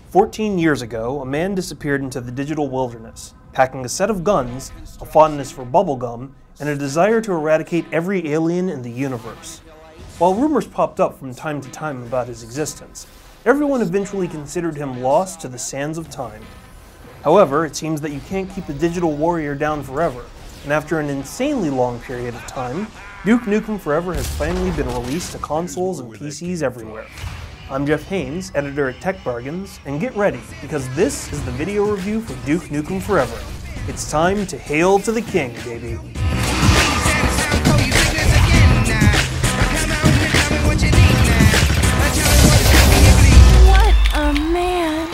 14 years ago, a man disappeared into the digital wilderness, packing a set of guns, a fondness for bubblegum, and a desire to eradicate every alien in the universe. While rumors popped up from time to time about his existence, everyone eventually considered him lost to the sands of time. However, it seems that you can't keep the digital warrior down forever, and after an insanely long period of time, Duke Nukem Forever has finally been released to consoles and PCs everywhere. I'm Jeff Haynes, editor at Tech Bargains, and get ready, because this is the video review for Duke Nukem Forever. It's time to hail to the king, baby. What a man!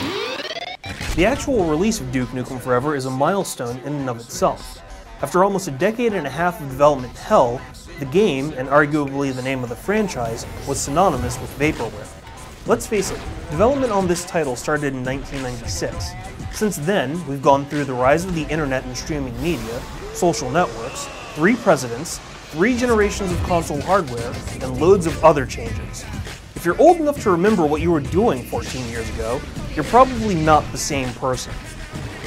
The actual release of Duke Nukem Forever is a milestone in and of itself. After almost a decade and a half of development hell, the game, and arguably the name of the franchise, was synonymous with vaporware. Let's face it, development on this title started in 1996. Since then, we've gone through the rise of the internet and streaming media, social networks, 3 presidents, 3 generations of console hardware, and loads of other changes. If you're old enough to remember what you were doing 14 years ago, you're probably not the same person.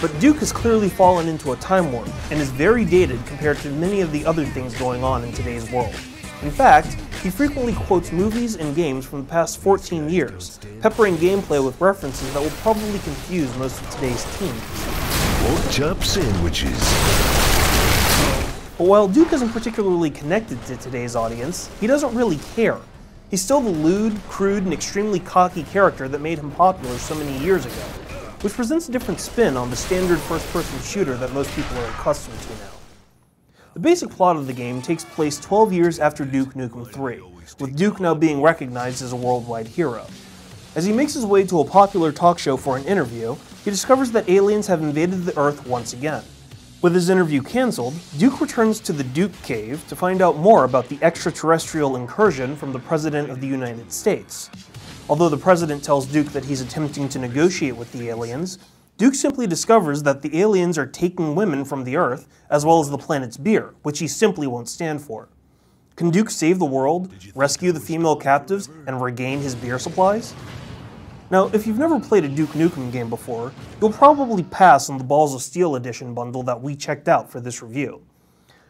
But Duke has clearly fallen into a time warp, and is very dated compared to many of the other things going on in today's world. In fact, he frequently quotes movies and games from the past 14 years, peppering gameplay with references that will probably confuse most of today's teens. Pork chop sandwiches. But while Duke isn't particularly connected to today's audience, he doesn't really care. He's still the lewd, crude, and extremely cocky character that made him popular so many years ago, which presents a different spin on the standard first-person shooter that most people are accustomed to now. The basic plot of the game takes place 12 years after Duke Nukem 3, with Duke now being recognized as a worldwide hero. As he makes his way to a popular talk show for an interview, he discovers that aliens have invaded the Earth once again. With his interview cancelled, Duke returns to the Duke Cave to find out more about the extraterrestrial incursion from the President of the United States. Although the President tells Duke that he's attempting to negotiate with the aliens, Duke simply discovers that the aliens are taking women from the Earth, as well as the planet's beer, which he simply won't stand for. Can Duke save the world, rescue the female captives, and regain his beer supplies? Now, if you've never played a Duke Nukem game before, you'll probably pass on the Balls of Steel edition bundle that we checked out for this review.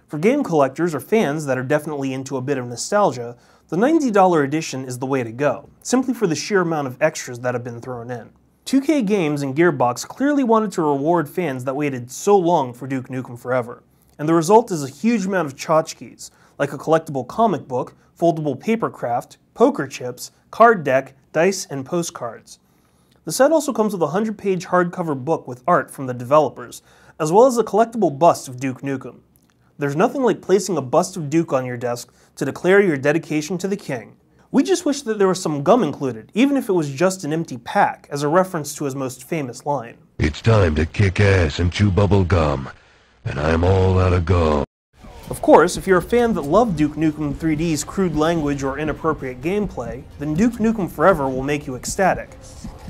For game collectors or fans that are definitely into a bit of nostalgia, the $90 edition is the way to go, simply for the sheer amount of extras that have been thrown in. 2K Games and Gearbox clearly wanted to reward fans that waited so long for Duke Nukem Forever, and the result is a huge amount of tchotchkes, like a collectible comic book, foldable papercraft, poker chips, card deck, dice, and postcards. The set also comes with a 100-page hardcover book with art from the developers, as well as a collectible bust of Duke Nukem. There's nothing like placing a bust of Duke on your desk to declare your dedication to the king. We just wish that there was some gum included, even if it was just an empty pack, as a reference to his most famous line. It's time to kick ass and chew bubble gum, and I'm all out of gum. Of course, if you're a fan that loved Duke Nukem 3D's crude language or inappropriate gameplay, then Duke Nukem Forever will make you ecstatic.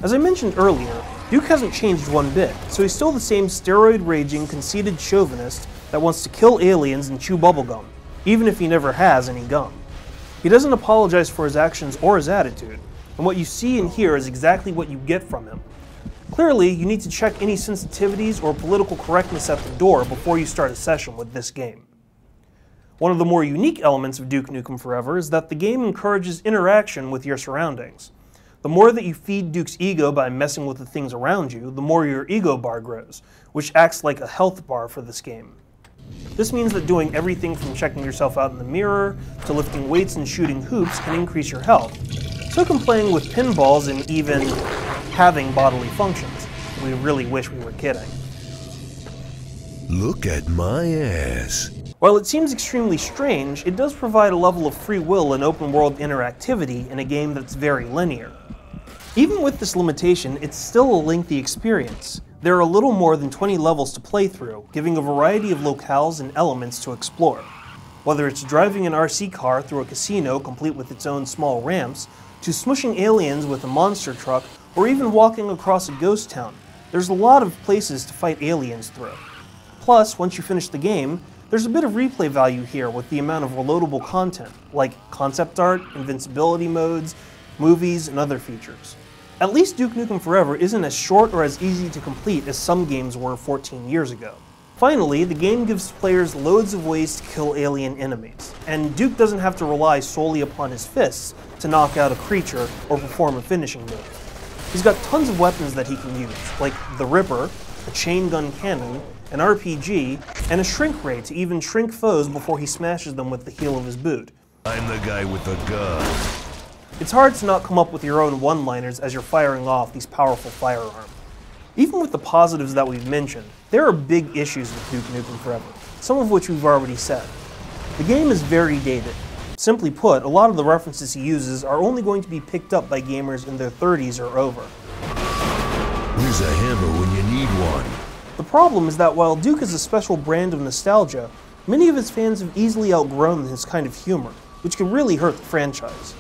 As I mentioned earlier, Duke hasn't changed one bit, so he's still the same steroid-raging, conceited chauvinist that wants to kill aliens and chew bubblegum, even if he never has any gum. He doesn't apologize for his actions or his attitude, and what you see and hear is exactly what you get from him. Clearly, you need to check any sensitivities or political correctness at the door before you start a session with this game. One of the more unique elements of Duke Nukem Forever is that the game encourages interaction with your surroundings. The more that you feed Duke's ego by messing with the things around you, the more your ego bar grows, which acts like a health bar for this game. This means that doing everything from checking yourself out in the mirror, to lifting weights and shooting hoops can increase your health. So can playing with pinballs and even having bodily functions. We really wish we were kidding. Look at my ass. While it seems extremely strange, it does provide a level of free will and open world interactivity in a game that's very linear. Even with this limitation, it's still a lengthy experience. There are a little more than 20 levels to play through, giving a variety of locales and elements to explore. Whether it's driving an RC car through a casino complete with its own small ramps, to smushing aliens with a monster truck, or even walking across a ghost town, there's a lot of places to fight aliens through. Plus, once you finish the game, there's a bit of replay value here with the amount of reloadable content, like concept art, invincibility modes, movies, and other features. At least Duke Nukem Forever isn't as short or as easy to complete as some games were 14 years ago. Finally, the game gives players loads of ways to kill alien enemies, and Duke doesn't have to rely solely upon his fists to knock out a creature or perform a finishing move. He's got tons of weapons that he can use, like the Ripper, a chain gun cannon, an RPG, and a shrink ray to even shrink foes before he smashes them with the heel of his boot. I'm the guy with the gun. It's hard to not come up with your own one-liners as you're firing off these powerful firearms. Even with the positives that we've mentioned, there are big issues with Duke Nukem Forever, some of which we've already said. The game is very dated. Simply put, a lot of the references he uses are only going to be picked up by gamers in their 30s or over. Where's a hammer when you need one? The problem is that while Duke is a special brand of nostalgia, many of his fans have easily outgrown his kind of humor, which can really hurt the franchise.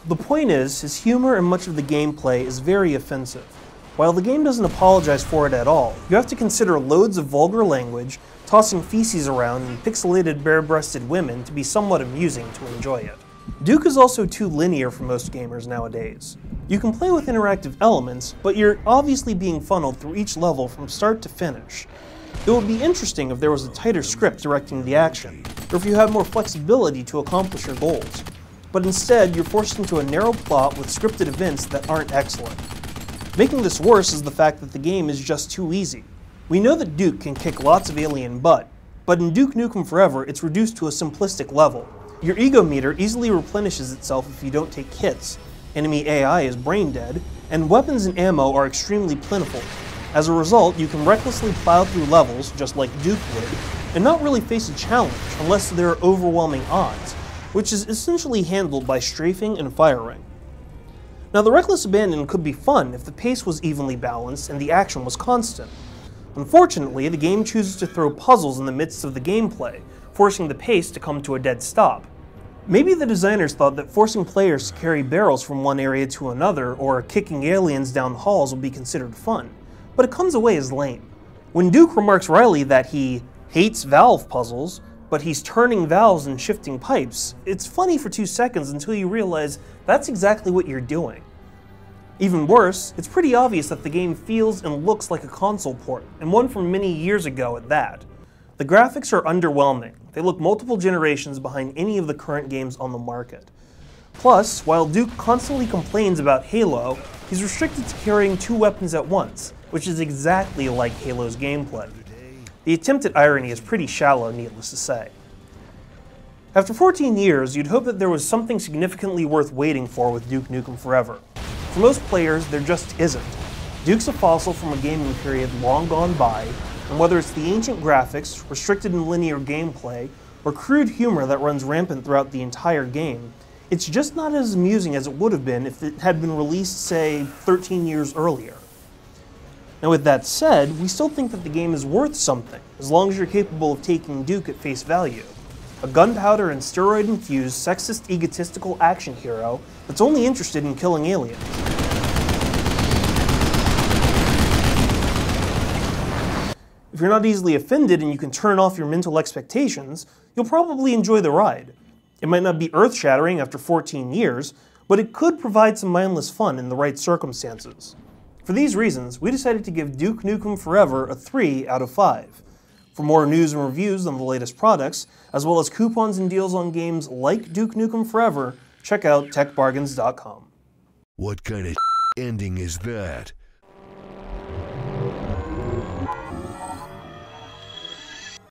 The point is, his humor and much of the gameplay is very offensive. While the game doesn't apologize for it at all, you have to consider loads of vulgar language, tossing feces around, and pixelated bare-breasted women to be somewhat amusing to enjoy it. Duke is also too linear for most gamers nowadays. You can play with interactive elements, but you're obviously being funneled through each level from start to finish. It would be interesting if there was a tighter script directing the action, or if you had more flexibility to accomplish your goals. But instead, you're forced into a narrow plot with scripted events that aren't excellent. Making this worse is the fact that the game is just too easy. We know that Duke can kick lots of alien butt, but in Duke Nukem Forever, it's reduced to a simplistic level. Your ego meter easily replenishes itself if you don't take hits, enemy AI is brain dead, and weapons and ammo are extremely plentiful. As a result, you can recklessly plow through levels, just like Duke would, and not really face a challenge unless there are overwhelming odds, which is essentially handled by strafing and firing. Now, the reckless abandon could be fun if the pace was evenly balanced and the action was constant. Unfortunately, the game chooses to throw puzzles in the midst of the gameplay, forcing the pace to come to a dead stop. Maybe the designers thought that forcing players to carry barrels from one area to another or kicking aliens down halls would be considered fun, but it comes away as lame. When Duke remarks wryly that he hates valve puzzles, but he's turning valves and shifting pipes, it's funny for 2 seconds until you realize that's exactly what you're doing. Even worse, it's pretty obvious that the game feels and looks like a console port, and one from many years ago at that. The graphics are underwhelming. They look multiple generations behind any of the current games on the market. Plus, while Duke constantly complains about Halo, he's restricted to carrying 2 weapons at once, which is exactly like Halo's gameplay. The attempt at irony is pretty shallow, needless to say. After 14 years, you'd hope that there was something significantly worth waiting for with Duke Nukem Forever. For most players, there just isn't. Duke's a fossil from a gaming period long gone by, and whether it's the ancient graphics, restricted and linear gameplay, or crude humor that runs rampant throughout the entire game, it's just not as amusing as it would have been if it had been released, say, 13 years earlier. Now with that said, we still think that the game is worth something, as long as you're capable of taking Duke at face value. A gunpowder and steroid-infused, sexist, egotistical action hero that's only interested in killing aliens. If you're not easily offended and you can turn off your mental expectations, you'll probably enjoy the ride. It might not be earth-shattering after 14 years, but it could provide some mindless fun in the right circumstances. For these reasons, we decided to give Duke Nukem Forever a 3 out of 5. For more news and reviews on the latest products, as well as coupons and deals on games like Duke Nukem Forever, check out techbargains.com. What kind of ending is that?